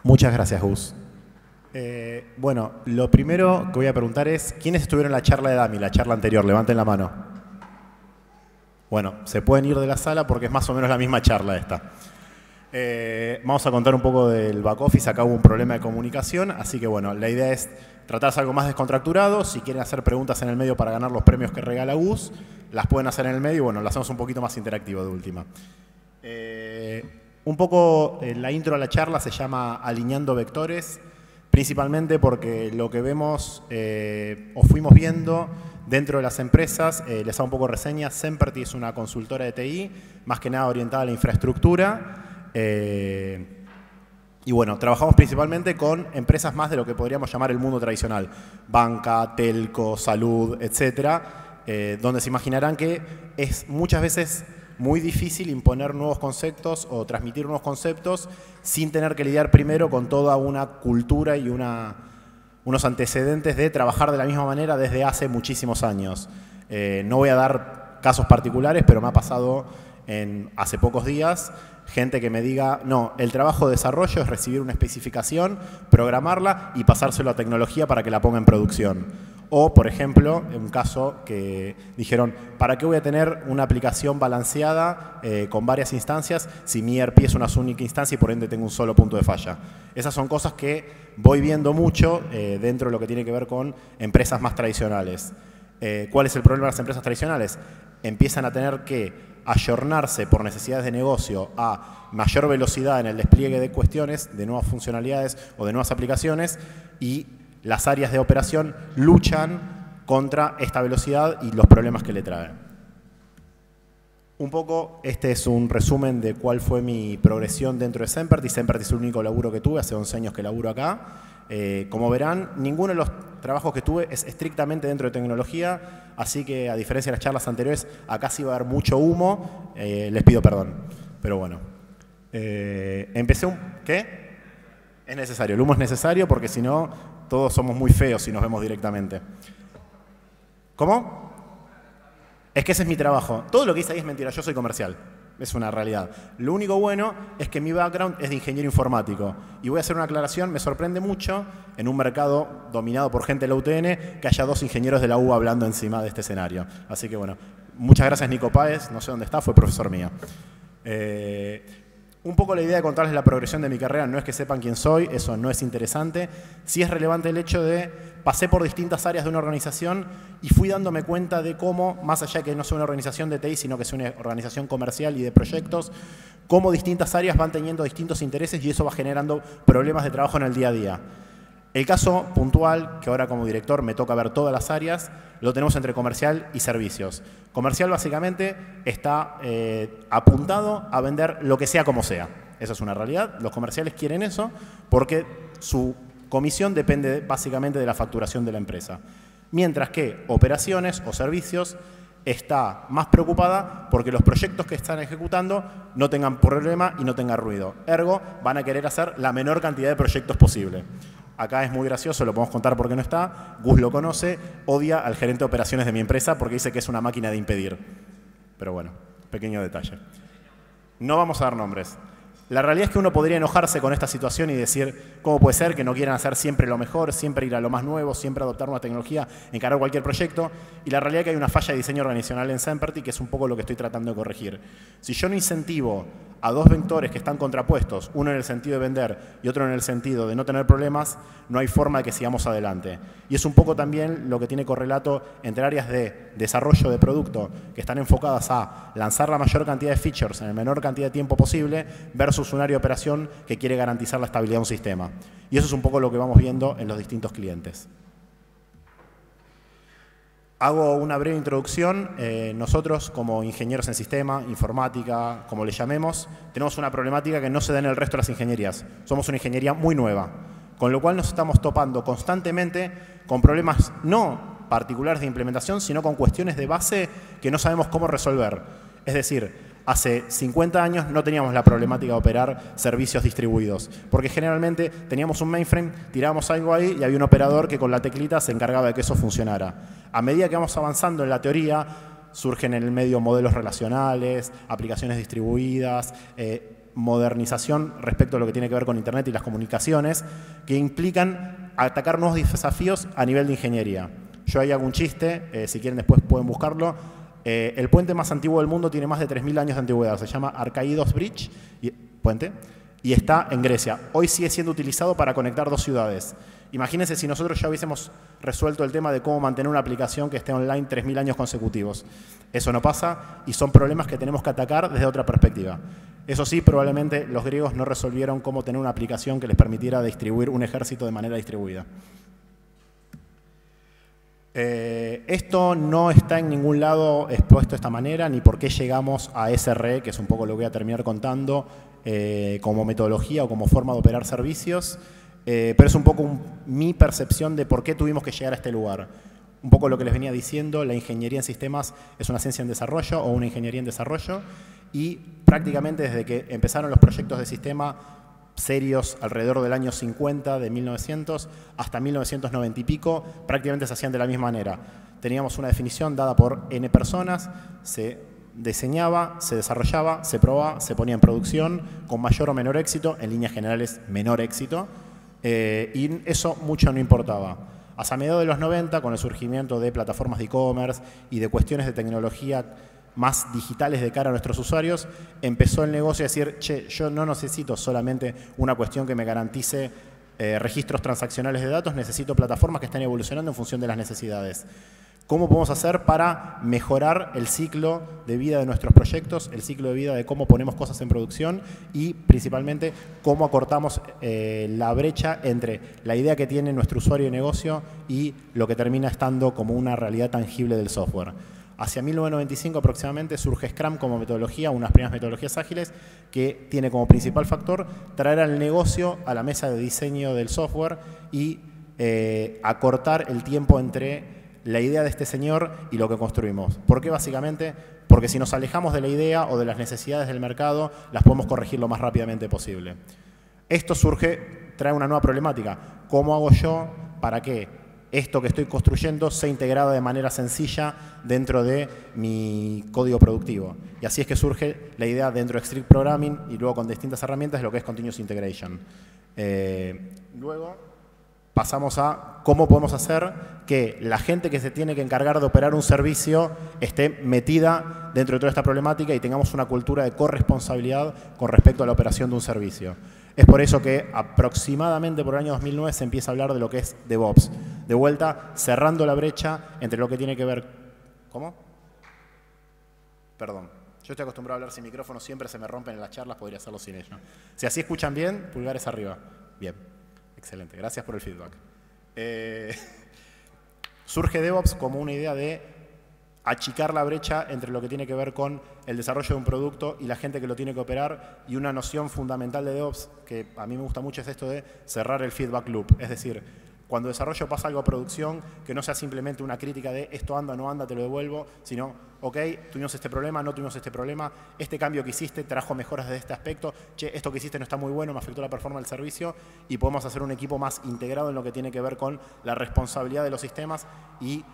Muchas gracias, Gus. Bueno, lo primero que voy a preguntar es, ¿quiénes estuvieron en la charla de Dami, la charla anterior? Levanten la mano. Bueno, se pueden ir de la sala porque es más o menos la misma charla esta. Vamos a contar un poco del back office. Acá hubo un problema de comunicación, así que bueno, la idea es tratarse algo más descontracturado. Si quieren hacer preguntas en el medio para ganar los premios que regala Gus, las pueden hacer en el medio y bueno, lo hacemos un poquito más interactivo de última. Un poco la intro a la charla se llama Alineando Vectores, principalmente porque lo que vemos o fuimos viendo dentro de las empresas, les hago un poco de reseña. Semperty es una consultora de TI, más que nada orientada a la infraestructura. Y bueno, trabajamos principalmente con empresas más de lo que podríamos llamar el mundo tradicional. Banca, telco, salud, etcétera, donde se imaginarán que es muchas veces muy difícil imponer nuevos conceptos o transmitir nuevos conceptos sin tener que lidiar primero con toda una cultura y unos antecedentes de trabajar de la misma manera desde hace muchísimos años. No voy a dar casos particulares, pero me ha pasado hace pocos días gente que me diga, no, el trabajo de desarrollo es recibir una especificación, programarla y pasárselo a tecnología para que la ponga en producción. O, por ejemplo, en un caso que dijeron, ¿para qué voy a tener una aplicación balanceada con varias instancias si mi ERP es una única instancia y por ende tengo un solo punto de falla? Esas son cosas que voy viendo mucho dentro de lo que tiene que ver con empresas más tradicionales. ¿Cuál es el problema de las empresas tradicionales? Empiezan a tener que ayornarse por necesidades de negocio a mayor velocidad en el despliegue de cuestiones, de nuevas funcionalidades o de nuevas aplicaciones, y las áreas de operación luchan contra esta velocidad y los problemas que le trae. Un poco, este es un resumen de cuál fue mi progresión dentro de Semperty. Semperty es el único laburo que tuve, hace 11 años que laburo acá. Como verán, ninguno de los trabajos que tuve es estrictamente dentro de tecnología, así que a diferencia de las charlas anteriores, acá sí va a haber mucho humo, les pido perdón. Pero bueno, empecé un... ¿Qué? Es necesario, el humo es necesario porque si no, todos somos muy feos si nos vemos directamente. ¿Cómo? Es que ese es mi trabajo. Todo lo que hice ahí es mentira, yo soy comercial. Es una realidad. Lo único bueno es que mi background es de ingeniero informático. Y voy a hacer una aclaración, me sorprende mucho en un mercado dominado por gente de la UTN que haya dos ingenieros de la U hablando encima de este escenario. Así que bueno, muchas gracias Nico Páez, no sé dónde está, fue profesor mío. Un poco la idea de contarles la progresión de mi carrera no es que sepan quién soy, eso no es interesante. Sí es relevante el hecho de pasé por distintas áreas de una organización y fui dándome cuenta de cómo, más allá de que no sea una organización de TI, sino que sea una organización comercial y de proyectos, cómo distintas áreas van teniendo distintos intereses y eso va generando problemas de trabajo en el día a día. El caso puntual, que ahora como director me toca ver todas las áreas, lo tenemos entre comercial y servicios. Comercial básicamente está apuntado a vender lo que sea como sea. Esa es una realidad. Los comerciales quieren eso porque su comisión depende básicamente de la facturación de la empresa. Mientras que operaciones o servicios está más preocupada porque los proyectos que están ejecutando no tengan problema y no tengan ruido. Ergo, van a querer hacer la menor cantidad de proyectos posible. Acá es muy gracioso, lo podemos contar porque no está. Gus lo conoce, odia al gerente de operaciones de mi empresa porque dice que es una máquina de impedir. Pero bueno, pequeño detalle. No vamos a dar nombres. La realidad es que uno podría enojarse con esta situación y decir cómo puede ser que no quieran hacer siempre lo mejor, siempre ir a lo más nuevo, siempre adoptar una tecnología, encarar cualquier proyecto. Y la realidad es que hay una falla de diseño organizacional en Semperty que es un poco lo que estoy tratando de corregir. Si yo no incentivo a dos vectores que están contrapuestos, uno en el sentido de vender y otro en el sentido de no tener problemas, no hay forma de que sigamos adelante. Y es un poco también lo que tiene correlato entre áreas de desarrollo de producto que están enfocadas a lanzar la mayor cantidad de features en la menor cantidad de tiempo posible versus un área de operación que quiere garantizar la estabilidad de un sistema. Y eso es un poco lo que vamos viendo en los distintos clientes. Hago una breve introducción. Nosotros, como ingenieros en sistema, informática, como le llamemos, tenemos una problemática que no se da en el resto de las ingenierías. Somos una ingeniería muy nueva, con lo cual nos estamos topando constantemente con problemas no particulares de implementación, sino con cuestiones de base que no sabemos cómo resolver. Es decir, hace 50 años no teníamos la problemática de operar servicios distribuidos, porque generalmente teníamos un mainframe, tirábamos algo ahí y había un operador que con la teclita se encargaba de que eso funcionara. A medida que vamos avanzando en la teoría, surgen en el medio modelos relacionales, aplicaciones distribuidas, modernización respecto a lo que tiene que ver con Internet y las comunicaciones, que implican atacar nuevos desafíos a nivel de ingeniería. Yo ahí hago un chiste, si quieren después pueden buscarlo. El puente más antiguo del mundo tiene más de 3000 años de antigüedad, se llama Archaios Bridge, puente, y está en Grecia. Hoy sigue siendo utilizado para conectar dos ciudades. Imagínense si nosotros ya hubiésemos resuelto el tema de cómo mantener una aplicación que esté online 3000 años consecutivos. Eso no pasa y son problemas que tenemos que atacar desde otra perspectiva. Eso sí, probablemente los griegos no resolvieron cómo tener una aplicación que les permitiera distribuir un ejército de manera distribuida. Esto no está en ningún lado expuesto de esta manera, ni por qué llegamos a SRE, que es un poco lo que voy a terminar contando, como metodología o como forma de operar servicios, pero es un poco mi percepción de por qué tuvimos que llegar a este lugar. Un poco lo que les venía diciendo, la ingeniería en sistemas es una ciencia en desarrollo o una ingeniería en desarrollo, y prácticamente desde que empezaron los proyectos de sistema serios alrededor del año 50 de 1900 hasta 1990 y pico, prácticamente se hacían de la misma manera. Teníamos una definición dada por N personas, se diseñaba, se desarrollaba, se probaba, se ponía en producción con mayor o menor éxito, en líneas generales menor éxito, y eso mucho no importaba. Hasta mediados de los 90, con el surgimiento de plataformas de e-commerce y de cuestiones de tecnología más digitales de cara a nuestros usuarios, empezó el negocio a decir, che, yo no necesito solamente una cuestión que me garantice registros transaccionales de datos, necesito plataformas que estén evolucionando en función de las necesidades. ¿Cómo podemos hacer para mejorar el ciclo de vida de nuestros proyectos, el ciclo de vida de cómo ponemos cosas en producción y principalmente cómo acortamos la brecha entre la idea que tiene nuestro usuario de negocio y lo que termina estando como una realidad tangible del software? Hacia 1995 aproximadamente surge Scrum como metodología, unas primeras metodologías ágiles, que tiene como principal factor traer al negocio a la mesa de diseño del software y acortar el tiempo entre la idea de este señor y lo que construimos. ¿Por qué básicamente? Porque si nos alejamos de la idea o de las necesidades del mercado, las podemos corregir lo más rápidamente posible. Esto trae una nueva problemática. ¿Cómo hago yo para que esto que estoy construyendo sea integrado de manera sencilla dentro de mi código productivo? Y así es que surge la idea dentro de Strict Programming y luego con distintas herramientas de lo que es Continuous Integration. Luego pasamos a cómo podemos hacer que la gente que se tiene que encargar de operar un servicio esté metida dentro de toda esta problemática y tengamos una cultura de corresponsabilidad con respecto a la operación de un servicio. Es por eso que aproximadamente por el año 2009 se empieza a hablar de lo que es DevOps. De vuelta, cerrando la brecha entre lo que tiene que ver... ¿Cómo? Perdón. Yo estoy acostumbrado a hablar sin micrófono, siempre se me rompen en las charlas, podría hacerlo sin ello. Si así escuchan bien, pulgares arriba. Bien. Excelente. Gracias por el feedback. Surge DevOps como una idea de achicar la brecha entre lo que tiene que ver con el desarrollo de un producto y la gente que lo tiene que operar, y una noción fundamental de DevOps que a mí me gusta mucho es esto de cerrar el feedback loop. Es decir, cuando desarrollo pasa algo a producción, que no sea simplemente una crítica de esto anda, no anda, te lo devuelvo, sino, ok, tuvimos este problema, no tuvimos este problema, este cambio que hiciste trajo mejoras de este aspecto, che, esto que hiciste no está muy bueno, me afectó la performance del servicio, y podemos hacer un equipo más integrado en lo que tiene que ver con la responsabilidad de los sistemas y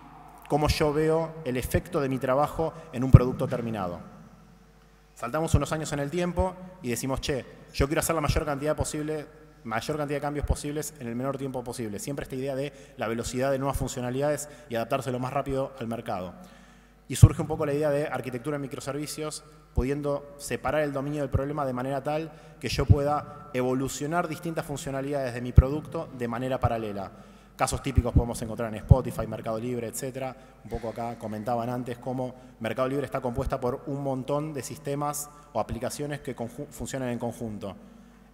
cómo yo veo el efecto de mi trabajo en un producto terminado. Saltamos unos años en el tiempo y decimos, che, yo quiero hacer la mayor cantidad de cambios posibles en el menor tiempo posible. Siempre esta idea de la velocidad de nuevas funcionalidades y adaptarse lo más rápido al mercado. Y surge un poco la idea de arquitectura en microservicios, pudiendo separar el dominio del problema de manera tal que yo pueda evolucionar distintas funcionalidades de mi producto de manera paralela. Casos típicos podemos encontrar en Spotify, Mercado Libre, etc. Un poco acá comentaban antes cómo Mercado Libre está compuesta por un montón de sistemas o aplicaciones que funcionan en conjunto.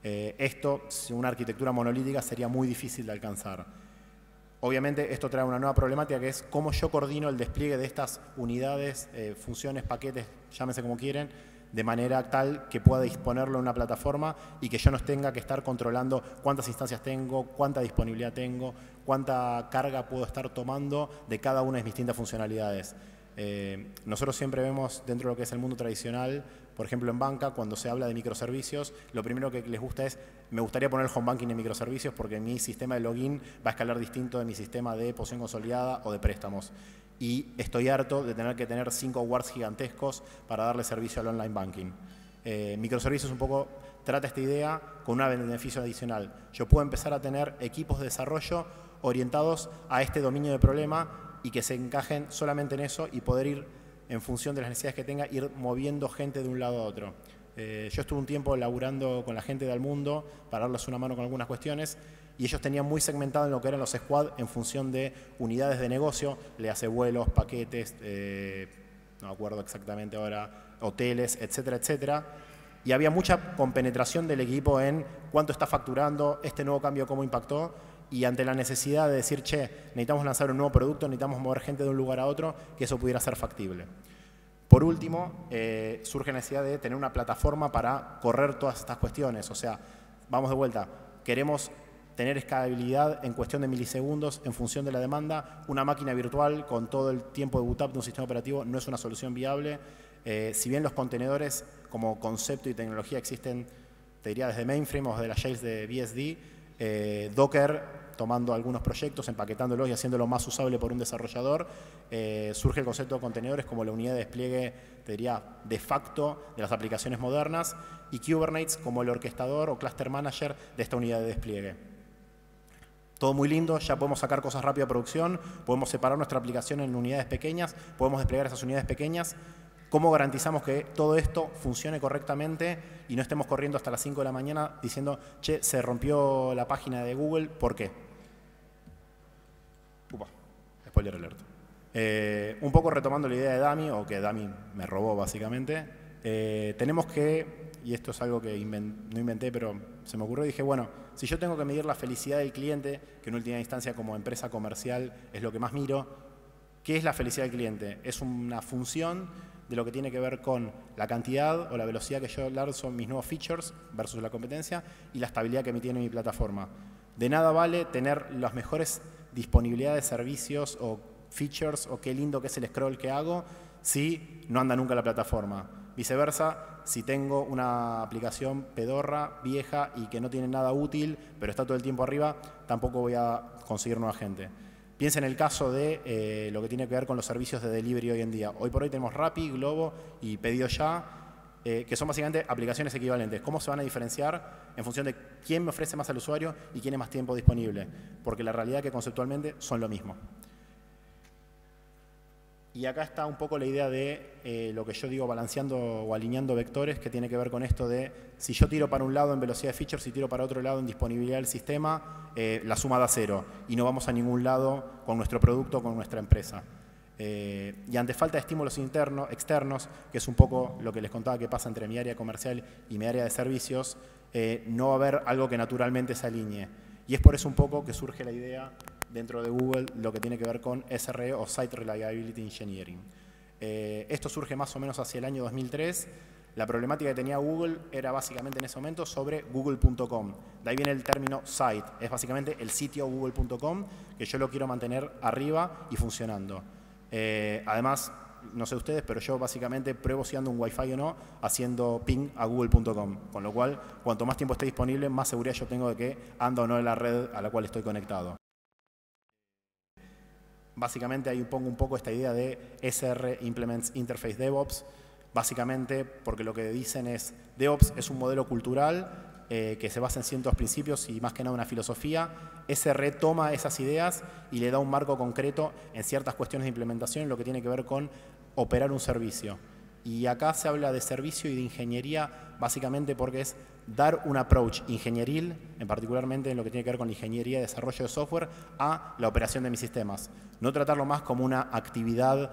Esto, sin una arquitectura monolítica, sería muy difícil de alcanzar. Obviamente, esto trae una nueva problemática que es cómo yo coordino el despliegue de estas unidades, funciones, paquetes, llámense como quieren, de manera tal que pueda disponerlo en una plataforma y que yo no tenga que estar controlando cuántas instancias tengo, cuánta disponibilidad tengo, cuánta carga puedo estar tomando de cada una de mis distintas funcionalidades. Nosotros siempre vemos dentro de lo que es el mundo tradicional, por ejemplo en banca, cuando se habla de microservicios, lo primero que les gusta es, me gustaría poner el home banking en microservicios porque mi sistema de login va a escalar distinto de mi sistema de posición consolidada o de préstamos. Y estoy harto de tener que tener 5 wards gigantescos para darle servicio al online banking. Microservicios un poco trata esta idea con un beneficio adicional. Yo puedo empezar a tener equipos de desarrollo orientados a este dominio de problema y que se encajen solamente en eso y poder ir, en función de las necesidades que tenga, ir moviendo gente de un lado a otro. Yo estuve un tiempo laburando con la gente de Almundo para darles una mano con algunas cuestiones y ellos tenían muy segmentado en lo que eran los squad en función de unidades de negocio, le hace vuelos, paquetes, no me acuerdo exactamente ahora, hoteles, etcétera, etcétera. Y había mucha compenetración del equipo en cuánto está facturando, este nuevo cambio cómo impactó, y ante la necesidad de decir, che, necesitamos lanzar un nuevo producto, necesitamos mover gente de un lugar a otro, que eso pudiera ser factible. Por último, surge la necesidad de tener una plataforma para correr todas estas cuestiones. O sea, vamos de vuelta, queremos tener escalabilidad en cuestión de milisegundos en función de la demanda. Una máquina virtual con todo el tiempo de boot up de un sistema operativo no es una solución viable. Si bien los contenedores como concepto y tecnología existen, te diría desde mainframe o desde las shells de BSD, Docker tomando algunos proyectos, empaquetándolos y haciéndolo más usable por un desarrollador, surge el concepto de contenedores como la unidad de despliegue, te diría, de facto de las aplicaciones modernas, y Kubernetes como el orquestador o cluster manager de esta unidad de despliegue. Todo muy lindo, ya podemos sacar cosas rápido a producción, podemos separar nuestra aplicación en unidades pequeñas, podemos desplegar esas unidades pequeñas. ¿Cómo garantizamos que todo esto funcione correctamente y no estemos corriendo hasta las 5 de la mañana diciendo, che, se rompió la página de Google, ¿por qué? Upa, spoiler alert. Un poco retomando la idea de Dami, o que Dami me robó básicamente, tenemos que, y esto es algo que no inventé, pero se me ocurrió, dije, bueno, si yo tengo que medir la felicidad del cliente, que en última instancia como empresa comercial es lo que más miro, ¿qué es la felicidad del cliente? Es una función de lo que tiene que ver con la cantidad o la velocidad que yo lanzo mis nuevos features versus la competencia y la estabilidad que me tiene mi plataforma. De nada vale tener las mejores disponibilidades de servicios o features o qué lindo que es el scroll que hago si no anda nunca la plataforma. Viceversa, si tengo una aplicación pedorra, vieja y que no tiene nada útil, pero está todo el tiempo arriba, tampoco voy a conseguir nueva gente. Piensa en el caso de lo que tiene que ver con los servicios de delivery hoy en día. Hoy por hoy tenemos Rappi, Globo y Pedido Ya, que son básicamente aplicaciones equivalentes. ¿Cómo se van a diferenciar en función de quién me ofrece más al usuario y quién es más tiempo disponible? Porque la realidad es que conceptualmente son lo mismo. Y acá está un poco la idea de lo que yo digo balanceando o alineando vectores, que tiene que ver con esto de si yo tiro para un lado en velocidad de features, si tiro para otro lado en disponibilidad del sistema, la suma da cero y no vamos a ningún lado con nuestro producto o con nuestra empresa. Y ante falta de estímulos externos, que es un poco lo que les contaba que pasa entre mi área comercial y mi área de servicios, no va a haber algo que naturalmente se alinee. Y es por eso un poco que surge la idea dentro de Google lo que tiene que ver con SRE o Site Reliability Engineering. Esto surge más o menos hacia el año 2003. La problemática que tenía Google era básicamente en ese momento sobre google.com. De ahí viene el término site. Es básicamente el sitio google.com que yo lo quiero mantener arriba y funcionando. Además, no sé ustedes, pero yo básicamente pruebo si ando un Wi-Fi o no haciendo ping a google.com. Con lo cual, cuanto más tiempo esté disponible, más seguridad yo tengo de que ando o no en la red a la cual estoy conectado. Básicamente ahí pongo un poco esta idea de SR Implements Interface DevOps, básicamente porque lo que dicen es DevOps es un modelo cultural que se basa en ciertos principios y más que nada una filosofía. SR toma esas ideas y le da un marco concreto en ciertas cuestiones de implementación en lo que tiene que ver con operar un servicio. Y acá se habla de servicio y de ingeniería básicamente porque es dar un approach ingenieril, particularmente en lo que tiene que ver con la ingeniería y desarrollo de software, a la operación de mis sistemas. No tratarlo más como una actividad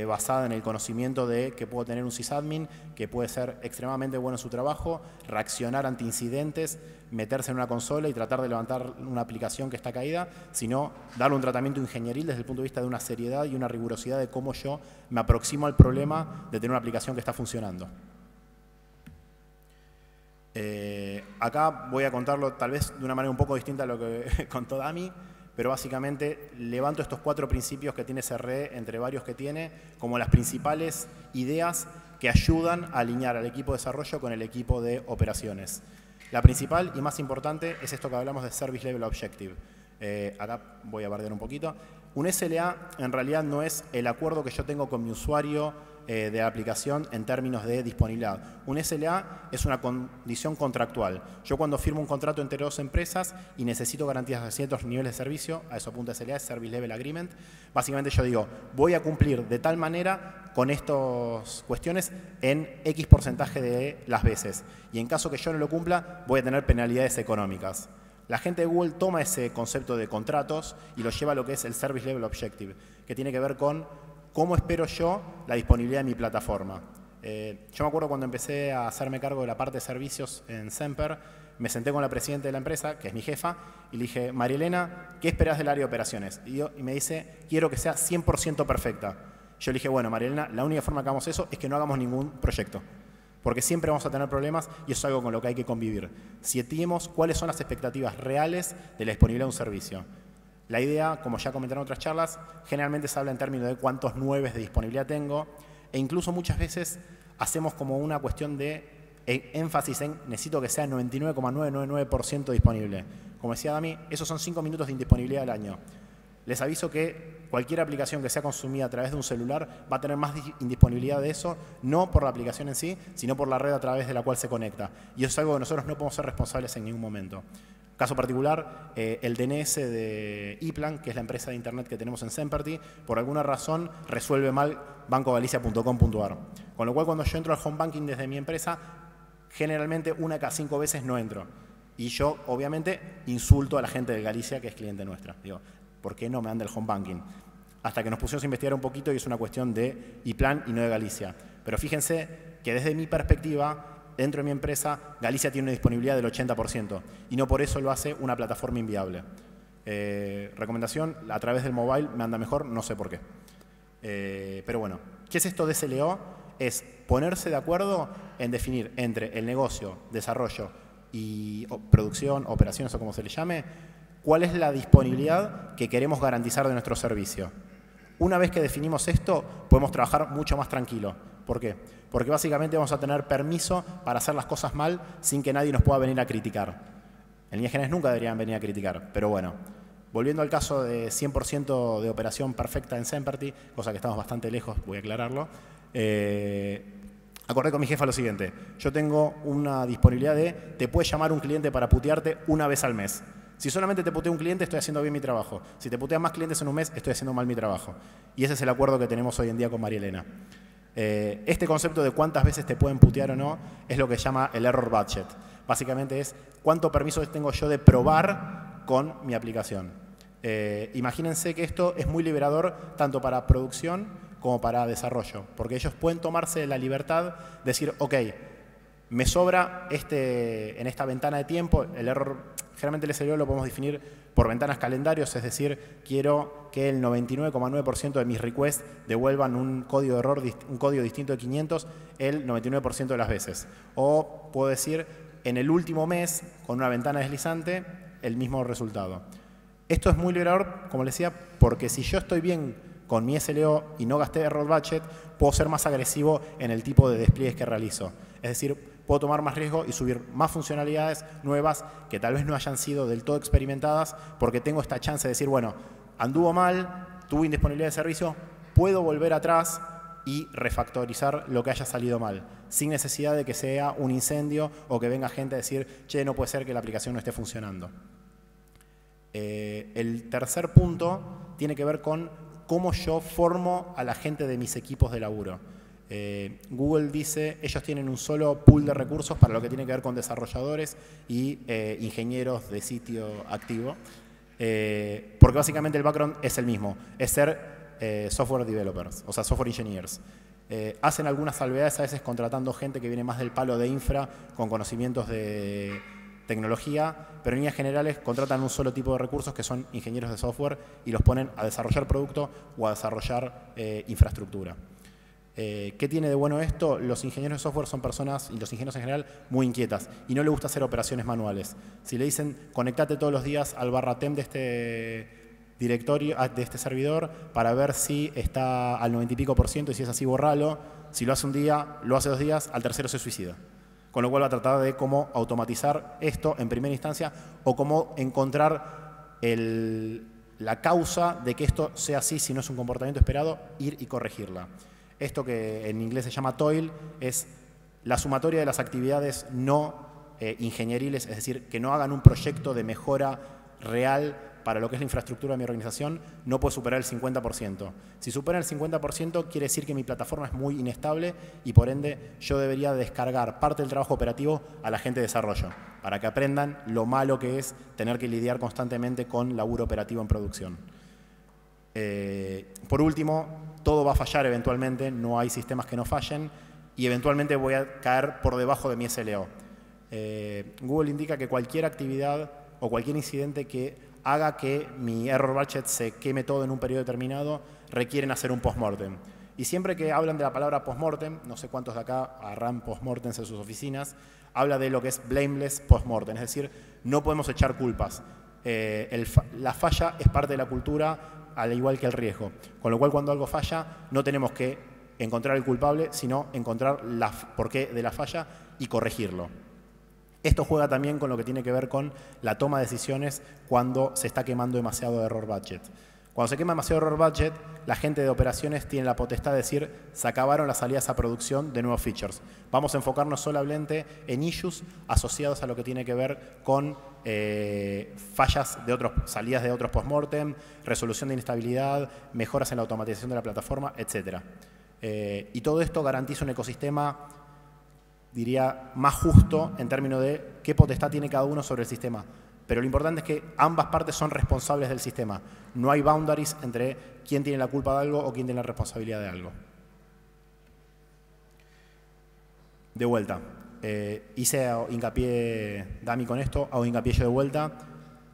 basada en el conocimiento de que puedo tener un sysadmin, que puede ser extremadamente bueno en su trabajo, reaccionar ante incidentes, meterse en una consola y tratar de levantar una aplicación que está caída, sino darle un tratamiento ingenieril desde el punto de vista de una seriedad y una rigurosidad de cómo yo me aproximo al problema de tener una aplicación que está funcionando. Acá voy a contarlo tal vez de una manera un poco distinta a lo que contó Dami, pero básicamente levanto estos 4 principios que tiene SRE, entre varios que tiene, como las principales ideas que ayudan a alinear al equipo de desarrollo con el equipo de operaciones. La principal y más importante es esto que hablamos de Service Level Objective. Acá voy a bardear un poquito. Un SLA en realidad no es el acuerdo que yo tengo con mi usuario de la aplicación en términos de disponibilidad. Un SLA es una condición contractual. Yo cuando firmo un contrato entre dos empresas y necesito garantías de ciertos niveles de servicio, a eso apunta SLA, es Service Level Agreement, básicamente yo digo, voy a cumplir de tal manera con estas cuestiones en X porcentaje de las veces. Y en caso que yo no lo cumpla, voy a tener penalidades económicas. La gente de Google toma ese concepto de contratos y lo lleva a lo que es el Service Level Objective, que tiene que ver con cómo espero yo la disponibilidad de mi plataforma. Yo me acuerdo cuando empecé a hacerme cargo de la parte de servicios en Semper, me senté con la presidenta de la empresa, que es mi jefa, y le dije, María Elena, ¿qué esperás del área de operaciones? Y me dice, quiero que sea 100% perfecta. Yo le dije, bueno, María Elena, la única forma que hagamos eso es que no hagamos ningún proyecto. Porque siempre vamos a tener problemas y eso es algo con lo que hay que convivir. Sietemos cuáles son las expectativas reales de la disponibilidad de un servicio. La idea, como ya comentaron en otras charlas, generalmente se habla en términos de cuántos 9 de disponibilidad tengo e incluso muchas veces hacemos como una cuestión de énfasis en necesito que sea 99,999% disponible. Como decía Dami, esos son 5 minutos de indisponibilidad al año. Les aviso que cualquier aplicación que sea consumida a través de un celular va a tener más indisponibilidad de eso, no por la aplicación en sí, sino por la red a través de la cual se conecta. Y eso es algo que nosotros no podemos ser responsables en ningún momento. Caso particular, el DNS de ePlan, que es la empresa de internet que tenemos en Semperty, por alguna razón resuelve mal bancogalicia.com.ar. Con lo cual, cuando yo entro al home banking desde mi empresa, generalmente 1 de cada 5 veces no entro. Y yo, obviamente, insulto a la gente de Galicia, que es cliente nuestra. Digo, ¿por qué no me anda el home banking? Hasta que nos pusimos a investigar un poquito y es una cuestión de ePlan y no de Galicia. Pero fíjense que desde mi perspectiva, dentro de mi empresa, Galicia tiene una disponibilidad del 80% y no por eso lo hace una plataforma inviable. Recomendación, a través del mobile me anda mejor, no sé por qué. Pero bueno, ¿qué es esto de SLO? Es ponerse de acuerdo en definir entre el negocio, desarrollo y producción, operaciones o como se le llame, cuál es la disponibilidad que queremos garantizar de nuestro servicio. Una vez que definimos esto, podemos trabajar mucho más tranquilo. ¿Por qué? Porque básicamente vamos a tener permiso para hacer las cosas mal sin que nadie nos pueda venir a criticar. En líneas generales nunca deberían venir a criticar, pero bueno. Volviendo al caso de 100% de operación perfecta en Semperty, cosa que estamos bastante lejos, voy a aclararlo, acordé con mi jefa lo siguiente. Yo tengo una disponibilidad de, te puede llamar un cliente para putearte una vez al mes. Si solamente te putea un cliente, estoy haciendo bien mi trabajo. Si te putean más clientes en un mes, estoy haciendo mal mi trabajo. Y ese es el acuerdo que tenemos hoy en día con María Elena. Este concepto de cuántas veces te pueden putear o no es lo que se llama el error budget. Básicamente es cuánto permiso tengo yo de probar con mi aplicación. Imagínense que esto es muy liberador tanto para producción como para desarrollo, porque ellos pueden tomarse la libertad de decir, ok, me sobra en esta ventana de tiempo, el error, generalmente el SLO lo podemos definir por ventanas calendarios, es decir, quiero que el 99,9% de mis requests devuelvan un código de error, un código distinto de 500 el 99% de las veces. O puedo decir, en el último mes, con una ventana deslizante, el mismo resultado. Esto es muy liberador, como les decía, porque si yo estoy bien con mi SLO y no gasté error budget, puedo ser más agresivo en el tipo de despliegues que realizo. Es decir, puedo tomar más riesgo y subir más funcionalidades nuevas que tal vez no hayan sido del todo experimentadas porque tengo esta chance de decir, bueno, anduvo mal, tuve indisponibilidad de servicio, puedo volver atrás y refactorizar lo que haya salido mal, sin necesidad de que sea un incendio o que venga gente a decir, che, no puede ser que la aplicación no esté funcionando. El tercer punto tiene que ver con cómo yo formo a la gente de mis equipos de laburo. Google dice, ellos tienen un solo pool de recursos para lo que tiene que ver con desarrolladores y ingenieros de sitio activo, porque básicamente el background es el mismo, es ser software developers, o sea, software engineers. Hacen algunas salvedades a veces contratando gente que viene más del palo de infra con conocimientos de tecnología, pero en líneas generales contratan un solo tipo de recursos que son ingenieros de software y los ponen a desarrollar producto o a desarrollar infraestructura. ¿Qué tiene de bueno esto? Los ingenieros de software son personas, y los ingenieros en general, muy inquietas y no les gusta hacer operaciones manuales. Si le dicen, conectate todos los días al /tem de este directorio, de este servidor, para ver si está al 90 y pico % y si es así, borralo. Si lo hace un día, lo hace 2 días, al tercero se suicida. Con lo cual va a tratar de cómo automatizar esto en primera instancia o cómo encontrar la causa de que esto sea así, si no es un comportamiento esperado, ir y corregirla. Esto que en inglés se llama TOIL es la sumatoria de las actividades no ingenieriles, es decir, que no hagan un proyecto de mejora real para lo que es la infraestructura de mi organización, no puede superar el 50%. Si supera el 50%, quiere decir que mi plataforma es muy inestable y por ende yo debería descargar parte del trabajo operativo a la gente de desarrollo, para que aprendan lo malo que es tener que lidiar constantemente con laburo operativo en producción. Por último, todo va a fallar eventualmente, no hay sistemas que no fallen y eventualmente voy a caer por debajo de mi SLO. Google indica que cualquier actividad o cualquier incidente que haga que mi error budget se queme todo en un periodo determinado requieren hacer un postmortem. Y siempre que hablan de la palabra postmortem, no sé cuántos de acá harán postmortems en sus oficinas, habla de lo que es blameless postmortem, es decir, no podemos echar culpas. La falla es parte de la cultura, al igual que el riesgo. Con lo cual, cuando algo falla, no tenemos que encontrar el culpable, sino encontrar por qué de la falla y corregirlo. Esto juega también con lo que tiene que ver con la toma de decisiones cuando se está quemando demasiado error budget. Cuando se quema demasiado error budget, la gente de operaciones tiene la potestad de decir, se acabaron las salidas a producción de nuevos features. Vamos a enfocarnos solamente en issues asociados a lo que tiene que ver con fallas de salidas de otros postmortem, resolución de inestabilidad, mejoras en la automatización de la plataforma, etc. Y todo esto garantiza un ecosistema, diría, más justo en términos de qué potestad tiene cada uno sobre el sistema. Pero lo importante es que ambas partes son responsables del sistema. No hay boundaries entre quién tiene la culpa de algo o quién tiene la responsabilidad de algo. De vuelta, hice hincapié, Dami, con esto, hago hincapié yo de vuelta.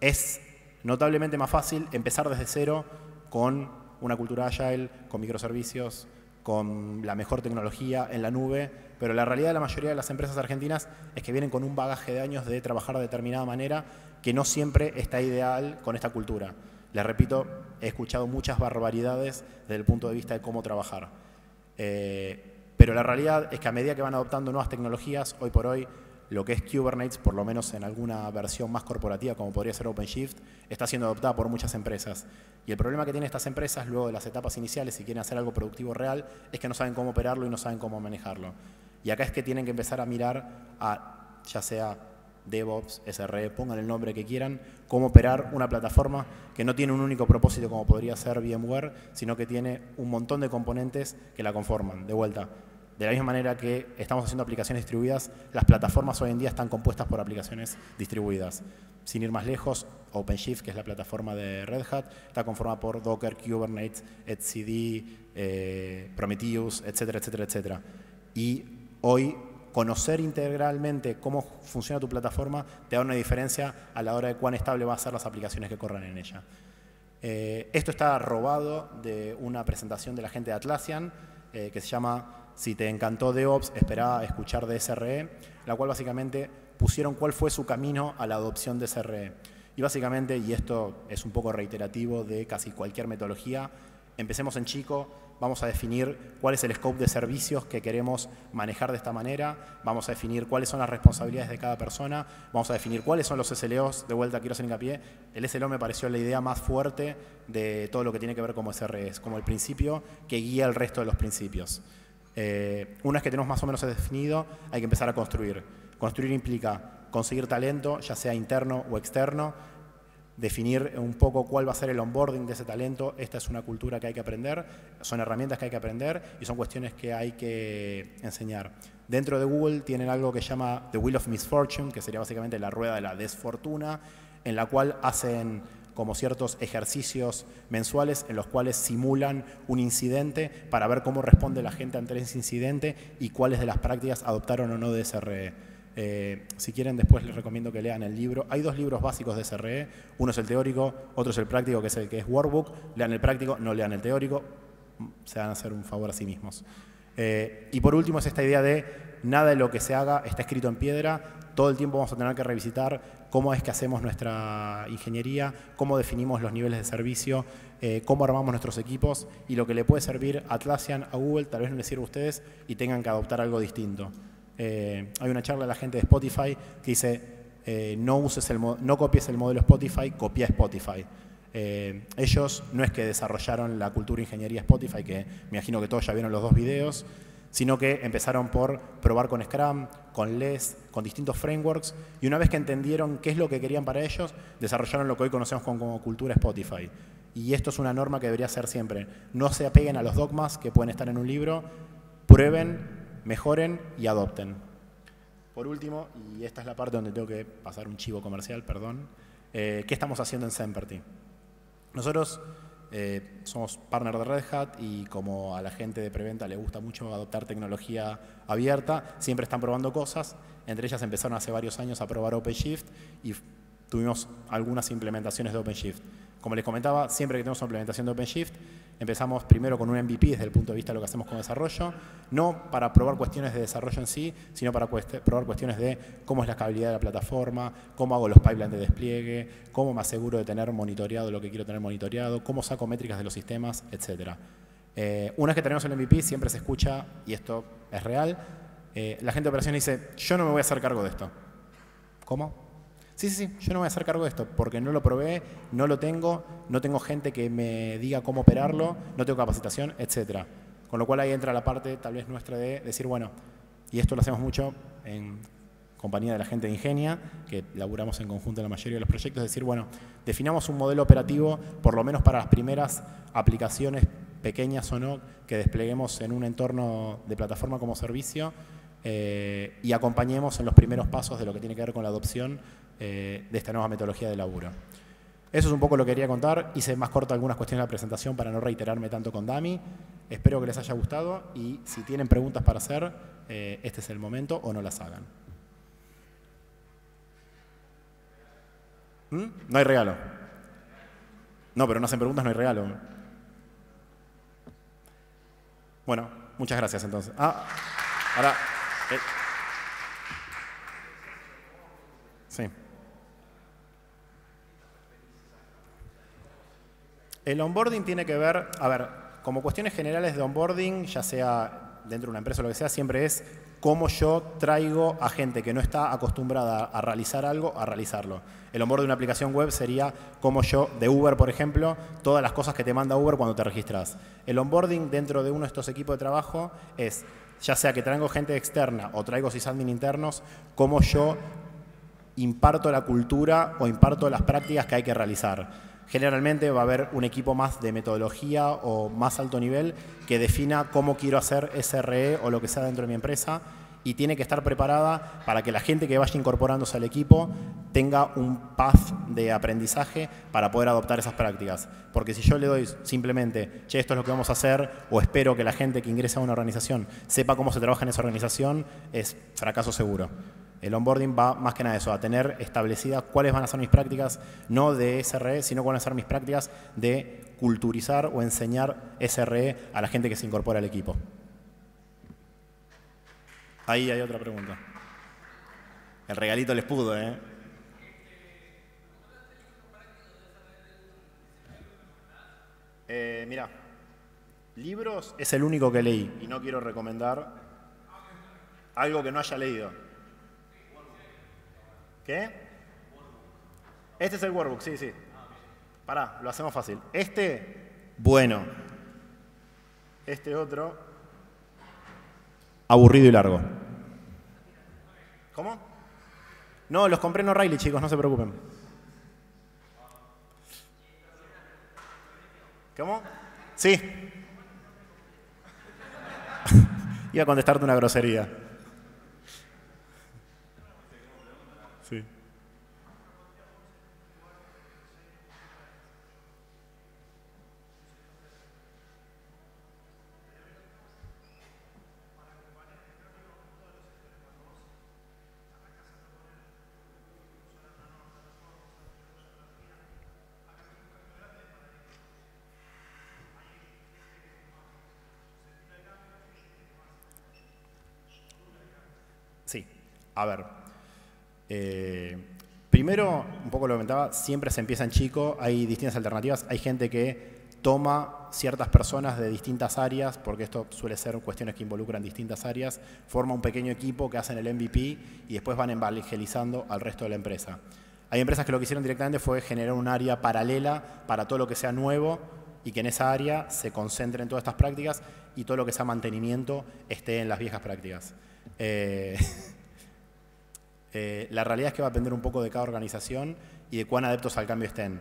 Es notablemente más fácil empezar desde cero con una cultura agile, con microservicios, con la mejor tecnología en la nube, pero la realidad de la mayoría de las empresas argentinas es que vienen con un bagaje de años de trabajar de determinada manera que no siempre está ideal con esta cultura. Les repito, he escuchado muchas barbaridades desde el punto de vista de cómo trabajar. Pero la realidad es que a medida que van adoptando nuevas tecnologías, hoy por hoy, lo que es Kubernetes, por lo menos en alguna versión más corporativa como podría ser OpenShift, está siendo adoptada por muchas empresas. Y el problema que tienen estas empresas luego de las etapas iniciales, si quieren hacer algo productivo real, es que no saben cómo operarlo y no saben cómo manejarlo. Y acá es que tienen que empezar a mirar a, ya sea DevOps, SRE, pongan el nombre que quieran, cómo operar una plataforma que no tiene un único propósito como podría ser VMware, sino que tiene un montón de componentes que la conforman. De vuelta, de la misma manera que estamos haciendo aplicaciones distribuidas, las plataformas hoy en día están compuestas por aplicaciones distribuidas. Sin ir más lejos, OpenShift, que es la plataforma de Red Hat, está conformada por Docker, Kubernetes, etcd, Prometheus, etcétera, etcétera, etcétera. Y hoy, conocer integralmente cómo funciona tu plataforma te da una diferencia a la hora de cuán estable van a ser las aplicaciones que corran en ella. Esto está robado de una presentación de la gente de Atlassian, que se llama Si te encantó DevOps, espera a escuchar de SRE, la cual básicamente pusieron cuál fue su camino a la adopción de SRE. Y básicamente, y esto es un poco reiterativo de casi cualquier metodología, empecemos en chico, vamos a definir cuál es el scope de servicios que queremos manejar de esta manera, vamos a definir cuáles son las responsabilidades de cada persona, vamos a definir cuáles son los SLOs, de vuelta quiero hacer hincapié, el SLO me pareció la idea más fuerte de todo lo que tiene que ver como SRE, es como el principio que guía el resto de los principios. Una vez que tenemos más o menos definido, hay que empezar a construir. Construir implica conseguir talento, ya sea interno o externo, definir un poco cuál va a ser el onboarding de ese talento. Esta es una cultura que hay que aprender, son herramientas que hay que aprender y son cuestiones que hay que enseñar. Dentro de Google tienen algo que se llama The Wheel of Misfortune, que sería básicamente la rueda de la desfortuna, en la cual hacen como ciertos ejercicios mensuales en los cuales simulan un incidente para ver cómo responde la gente ante ese incidente y cuáles de las prácticas adoptaron o no de SRE. Si quieren, después les recomiendo que lean el libro. Hay dos libros básicos de SRE, uno es el teórico, otro es el práctico, que es el que es Workbook. Lean el práctico, no lean el teórico, se van a hacer un favor a sí mismos. Y por último es esta idea de nada de lo que se haga está escrito en piedra, todo el tiempo vamos a tener que revisitar cómo es que hacemos nuestra ingeniería, cómo definimos los niveles de servicio, cómo armamos nuestros equipos y lo que le puede servir a Atlassian, a Google, tal vez no les sirva a ustedes y tengan que adoptar algo distinto. Hay una charla de la gente de Spotify que dice no copies el modelo Spotify, copia Spotify. Ellos no es que desarrollaron la cultura de ingeniería Spotify, que me imagino que todos ya vieron los 2 videos, sino que empezaron por probar con Scrum, con LESS, con distintos frameworks, y una vez que entendieron qué es lo que querían para ellos, desarrollaron lo que hoy conocemos como cultura Spotify. Y esto es una norma que debería ser siempre. No se apeguen a los dogmas que pueden estar en un libro, prueben, mejoren y adopten. Por último, y esta es la parte donde tengo que pasar un chivo comercial, perdón, ¿qué estamos haciendo en Semperty? Nosotros somos partner de Red Hat y como a la gente de preventa le gusta mucho adoptar tecnología abierta, siempre están probando cosas. Entre ellas empezaron hace varios años a probar OpenShift y tuvimos algunas implementaciones de OpenShift. Como les comentaba, siempre que tenemos una implementación de OpenShift, empezamos primero con un MVP desde el punto de vista de lo que hacemos con desarrollo, no para probar cuestiones de desarrollo en sí, sino para probar cuestiones de cómo es la escalabilidad de la plataforma, cómo hago los pipelines de despliegue, cómo me aseguro de tener monitoreado lo que quiero tener monitoreado, cómo saco métricas de los sistemas, etc. Una vez que tenemos el MVP, siempre se escucha, y esto es real, la gente de operaciones dice, yo no me voy a hacer cargo de esto. ¿Cómo? Sí, yo no voy a hacer cargo de esto porque no lo probé, no lo tengo, no tengo gente que me diga cómo operarlo, no tengo capacitación, etc. Con lo cual ahí entra la parte tal vez nuestra de decir, bueno, y esto lo hacemos mucho en compañía de la gente de Ingenia, que laburamos en conjunto en la mayoría de los proyectos, decir, bueno, definamos un modelo operativo, por lo menos para las primeras aplicaciones pequeñas o no, que despleguemos en un entorno de plataforma como servicio y acompañemos en los primeros pasos de lo que tiene que ver con la adopción de esta nueva metodología de laburo. Eso es un poco lo que quería contar. Hice más corta algunas cuestiones de la presentación para no reiterarme tanto con Dami. Espero que les haya gustado y si tienen preguntas para hacer, este es el momento o no las hagan. No hay regalo. No, pero no hacen preguntas, no hay regalo. Bueno, muchas gracias entonces. Ahora... Sí. El onboarding tiene que ver, como cuestiones generales de onboarding, ya sea dentro de una empresa o lo que sea, siempre es cómo yo traigo a gente que no está acostumbrada a realizar algo, a realizarlo. El onboarding de una aplicación web sería como yo, de Uber, por ejemplo, todas las cosas que te manda Uber cuando te registras. El onboarding dentro de uno de estos equipos de trabajo es, ya sea que traigo gente externa o traigo sysadmin internos, cómo yo imparto la cultura o imparto las prácticas que hay que realizar. Generalmente va a haber un equipo más de metodología o más alto nivel que defina cómo quiero hacer SRE o lo que sea dentro de mi empresa y tiene que estar preparada para que la gente que vaya incorporándose al equipo tenga un path de aprendizaje para poder adoptar esas prácticas. Porque si yo le doy simplemente, che, esto es lo que vamos a hacer, o espero que la gente que ingrese a una organización sepa cómo se trabaja en esa organización, es fracaso seguro. El onboarding va más que nada a eso, a tener establecidas cuáles van a ser mis prácticas, no de SRE, sino cuáles van a ser mis prácticas de culturizar o enseñar SRE a la gente que se incorpora al equipo. Ahí hay otra pregunta. El regalito les pudo, ¿eh? Mirá, libros es el único que leí y no quiero recomendar algo que no haya leído. ¿Qué? Este es el workbook, sí. Pará, lo hacemos fácil. Bueno. Este otro, aburrido y largo. ¿Cómo? No, los compré en O'Reilly, chicos, no se preocupen. ¿Cómo? Sí. Iba a contestarte una grosería. Sí. Sí, a ver. Primero, un poco lo comentaba, siempre se empieza en chico, hay distintas alternativas, hay gente que toma ciertas personas de distintas áreas, porque esto suele ser cuestiones que involucran distintas áreas, forma un pequeño equipo que hacen el MVP y después van evangelizando al resto de la empresa. Hay empresas que lo que hicieron directamente fue generar un área paralela para todo lo que sea nuevo y que en esa área se concentren todas estas prácticas y todo lo que sea mantenimiento esté en las viejas prácticas. La realidad es que va a depender un poco de cada organización y de cuán adeptos al cambio estén.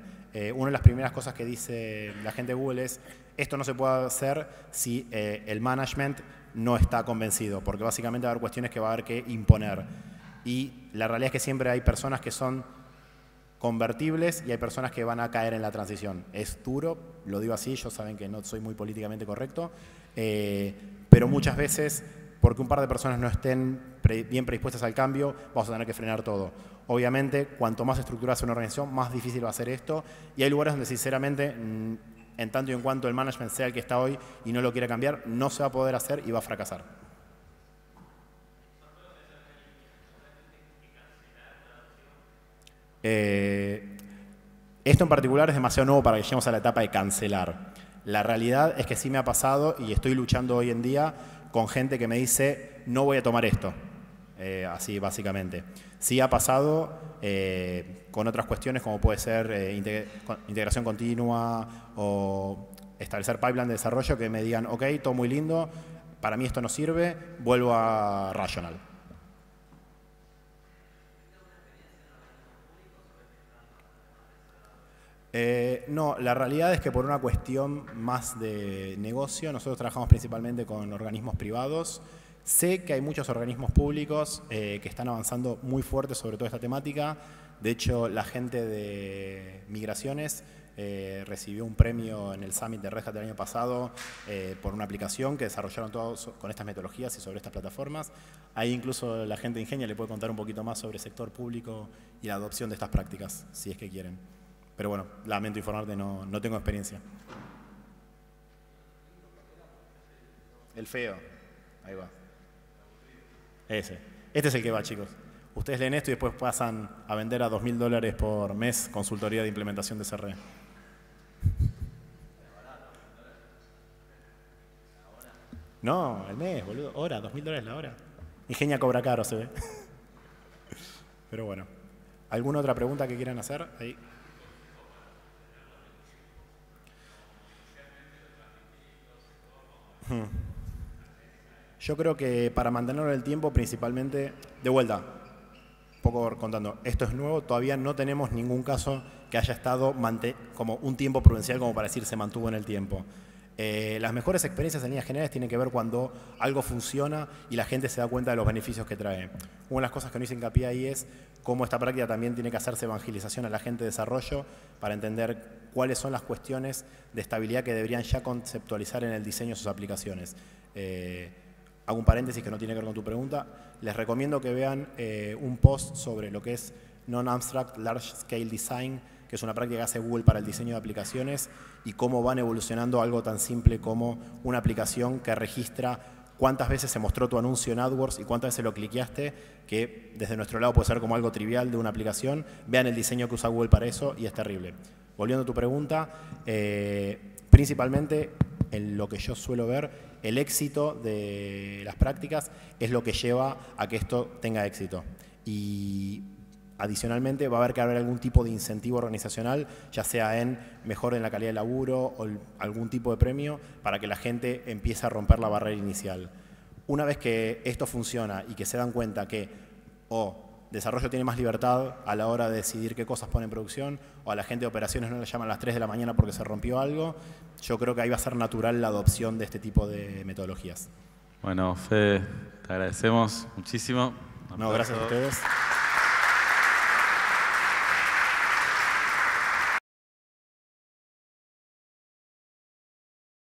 Una de las primeras cosas que dice la gente de Google es esto no se puede hacer si el management no está convencido, porque básicamente va a haber cuestiones que va a haber que imponer. Y la realidad es que siempre hay personas que son convertibles y hay personas que van a caer en la transición. Es duro, lo digo así, ellos saben que no soy muy políticamente correcto, pero muchas veces, porque un par de personas no estén bien predispuestas al cambio, vamos a tener que frenar todo. Obviamente, cuanto más estructurada sea una organización, más difícil va a ser esto, y hay lugares donde sinceramente, en tanto y en cuanto el management sea el que está hoy y no lo quiere cambiar, no se va a poder hacer y va a fracasar. Esto en particular es demasiado nuevo para que lleguemos a la etapa de cancelar. La realidad es que sí me ha pasado y estoy luchando hoy en día con gente que me dice no voy a tomar esto, así básicamente. Sí ha pasado con otras cuestiones como puede ser integración continua o establecer pipeline de desarrollo que me digan ok, todo muy lindo, para mí esto no sirve, vuelvo a Rational. No, la realidad es que por una cuestión más de negocio, nosotros trabajamos principalmente con organismos privados. Sé que hay muchos organismos públicos que están avanzando muy fuerte sobre toda esta temática. De hecho, la gente de migraciones recibió un premio en el Summit de Red Hat del año pasado por una aplicación que desarrollaron todos con estas metodologías y sobre estas plataformas. Ahí incluso la gente de Ingenia le puede contar un poquito más sobre el sector público y la adopción de estas prácticas, si es que quieren. Pero bueno, lamento informarte, no tengo experiencia. El feo. Ahí va. Ese. Este es el que va, chicos. Ustedes leen esto y después pasan a vender a $2.000 por mes consultoría de implementación de CRE. No, el mes, boludo. Hora, $2.000 la hora. Ingenia cobra caro, se ve. Pero bueno. ¿Alguna otra pregunta que quieran hacer? Ahí. Yo creo que para mantenerlo en el tiempo, principalmente, de vuelta, un poco contando, esto es nuevo, todavía no tenemos ningún caso que haya estado como un tiempo prudencial como para decir se mantuvo en el tiempo. Las mejores experiencias en líneas generales tienen que ver cuando algo funciona y la gente se da cuenta de los beneficios que trae. Una de las cosas que no hice hincapié ahí es cómo esta práctica también tiene que hacerse evangelización a la gente de desarrollo para entender cuáles son las cuestiones de estabilidad que deberían ya conceptualizar en el diseño de sus aplicaciones. Hago un paréntesis que no tiene que ver con tu pregunta. Les recomiendo que vean un post sobre lo que es Non-Abstract Large Scale Design, que es una práctica que hace Google para el diseño de aplicaciones y cómo van evolucionando algo tan simple como una aplicación que registra cuántas veces se mostró tu anuncio en AdWords y cuántas veces lo cliqueaste, que desde nuestro lado puede ser como algo trivial de una aplicación. Vean el diseño que usa Google para eso y es terrible. Volviendo a tu pregunta, principalmente en lo que yo suelo ver, el éxito de las prácticas es lo que lleva a que esto tenga éxito. Y adicionalmente va a haber que haber algún tipo de incentivo organizacional, ya sea en mejor en la calidad de laburo o algún tipo de premio para que la gente empiece a romper la barrera inicial. Una vez que esto funciona y que se dan cuenta que desarrollo tiene más libertad a la hora de decidir qué cosas pone en producción, o a la gente de operaciones no le llaman a las 3 de la mañana porque se rompió algo, yo creo que ahí va a ser natural la adopción de este tipo de metodologías. Bueno, Fede, te agradecemos muchísimo. No, gracias a ustedes.